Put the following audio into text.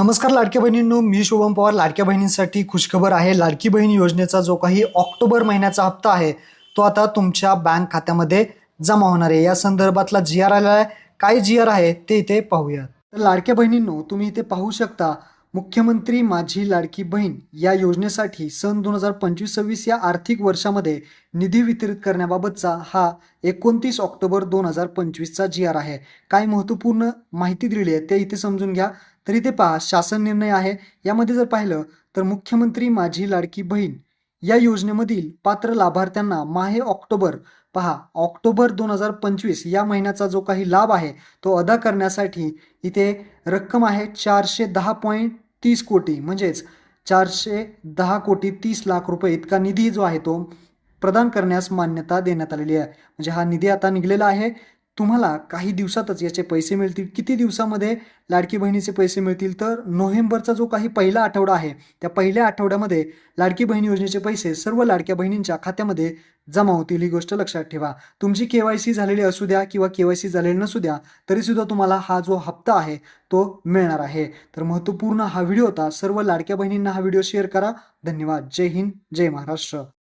नमस्कार लाडक्या बहिणींनो, मी शुभम पवार. लाडक्या बहिणींसाठी खुशखबर आहे. लाडकी बहीण योजनेचा जो काही ऑक्टोबर महिन्याचा हप्ता आहे तो आता तुमच्या बँक खात्यामध्ये जमा होणार आहे. या संदर्भातला जी आर आलेला आहे. काय जी आर आहे ते इथे पाहूयात. तर लाडक्या बहिणींनो, तुम्ही इथे पाहू शकता, मुख्यमंत्री माझी लाडकी बहीण या योजनेसाठी सन 2025-26 या आर्थिक वर्षामध्ये निधी वितरित करण्याबाबतचा हा 29 ऑक्टोबर 2025चा जी आर आहे. काय महत्त्वपूर्ण माहिती दिलेली आहे ते इथे समजून घ्या. तर इथे पहा, शासन निर्णय आहे. यामध्ये जर पाहिलं तर मुख्यमंत्री माझी लाडकी बहीण या योजनेमधील पात्र लाभार्थ्यांना माहे ऑक्टोबर, पहा ऑक्टोबर 2025 या महिन्याचा जो काही लाभ आहे तो अदा करण्यासाठी इथे रक्कम आहे 410.30 कोटी, म्हणजेच 410,30,00,000 रुपये इतका निधी जो आहे तो प्रदान करण्यास मान्यता देण्यात आलेली आहे. म्हणजे हा निधी आता निघलेला आहे. तुम्हाला काही दिवसातच याचे पैसे मिळतील. किती दिवसामध्ये लाडकी बहिणीचे पैसे मिळतील? तर नोव्हेंबरचा जो काही पहिला आठवडा आहे त्या पहिल्या आठवड्यामध्ये लाडकी बहीण योजनेचे पैसे सर्व लाडक्या बहिणींच्या खात्यामध्ये जमा होतील. ही गोष्ट लक्षात ठेवा. तुमची केवायसी झालेली असू द्या किंवा केवायसी झालेली नसू द्या तरी सुद्धा तुम्हाला हा जो हप्ता आहे तो मिळणार आहे. तर महत्त्वपूर्ण हा व्हिडिओ होता. सर्व लाडक्या बहिणींना हा व्हिडिओ शेअर करा. धन्यवाद. जय हिंद, जय महाराष्ट्र.